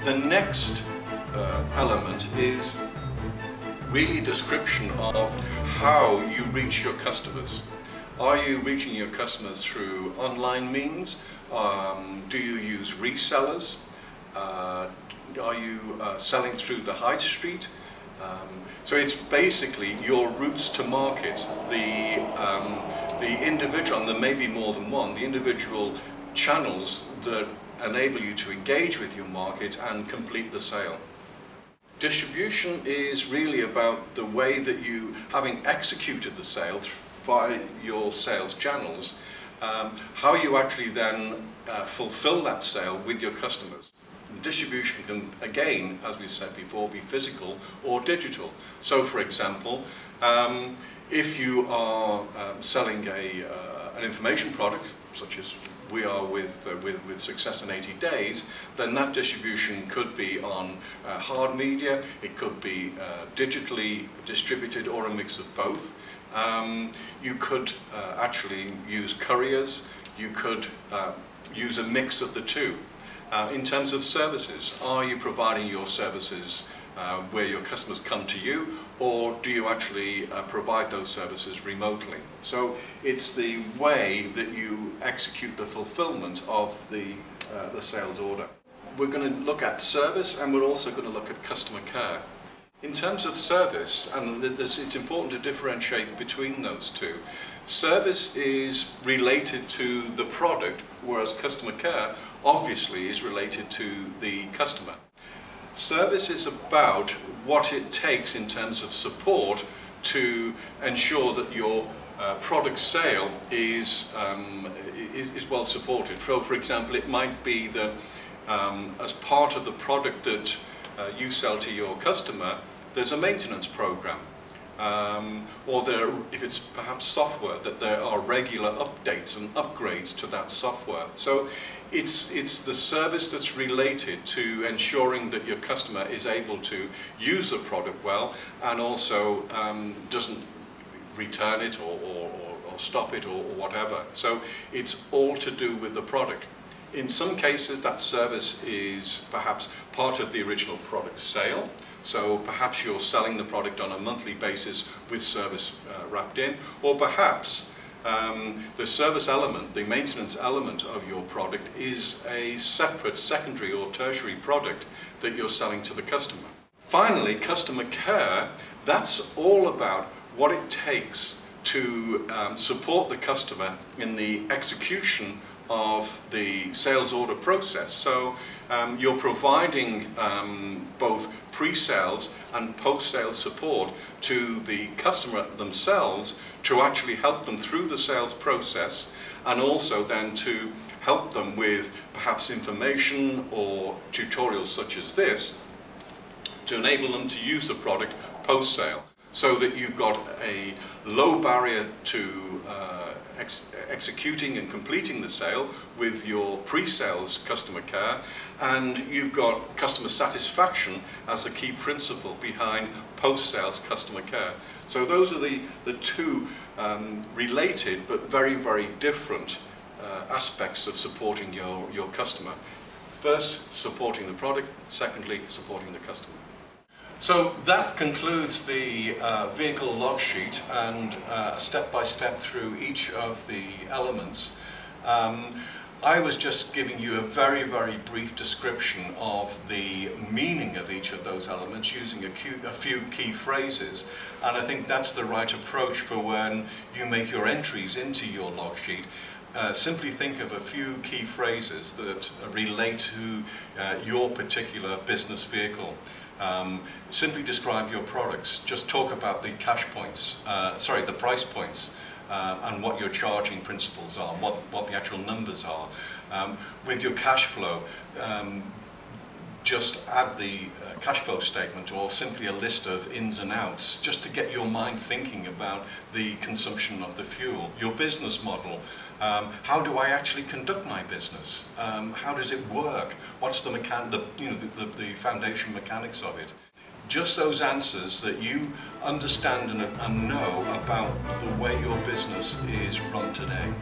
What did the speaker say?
The next element is really a description of how you reach your customers. Are you reaching your customers through online means? Do you use resellers? Are you selling through the high street? So it's basically your routes to market, the individual, and there may be more than one, the individual channels that enable you to engage with your market and complete the sale. Distribution is really about the way that you, having executed the sale via your sales channels, how you actually then fulfill that sale with your customers. Distribution can, again, as we said before, be physical or digital. So, for example, if you are selling an information product, such as we are with Success in 80 Days, then that distribution could be on hard media, it could be digitally distributed, or a mix of both. You could actually use couriers, you could use a mix of the two. In terms of services, are you providing your services where your customers come to you, or do you actually provide those services remotely? So it's the way that you execute the fulfillment of the sales order. We're going to look at service, and we're also going to look at customer care. In terms of service, and it's important to differentiate between those two, service is related to the product, whereas customer care obviously is related to the customer. Service is about what it takes in terms of support to ensure that your product sale is well supported. For example, it might be that as part of the product that you sell to your customer, there's a maintenance program. Or if it's perhaps software, that there are regular updates and upgrades to that software. So it's the service that's related to ensuring that your customer is able to use the product well, and also doesn't return it or stop it or whatever. So it's all to do with the product. In some cases, that service is perhaps part of the original product sale. So perhaps you're selling the product on a monthly basis with service wrapped in, or perhaps the service element, the maintenance element of your product is a separate secondary or tertiary product that you're selling to the customer. Finally, customer care, that's all about what it takes to support the customer in the execution of the sales order process. So you're providing both pre-sales and post-sales support to the customer themselves to actually help them through the sales process, and also then to help them with perhaps information or tutorials such as this to enable them to use the product post-sale, so that you've got a low barrier to executing and completing the sale with your pre-sales customer care, and you've got customer satisfaction as a key principle behind post-sales customer care. So those are the two related but very, very different aspects of supporting your customer. First, supporting the product. Secondly, supporting the customer. So that concludes the vehicle log sheet and step-by-step through each of the elements. I was just giving you a very, very brief description of the meaning of each of those elements using a few key phrases, and I think that's the right approach for when you make your entries into your log sheet. Simply think of a few key phrases that relate to your particular business vehicle. Simply describe your products. Just talk about the cash points, the price points, and what your charging principles are, what the actual numbers are. With your cash flow, just add the cash flow statement, or simply a list of ins and outs, just to get your mind thinking about the consumption of the fuel. Your business model, how do I actually conduct my business? How does it work? What's the foundation mechanics of it? Just those answers that you understand and know about the way your business is run today.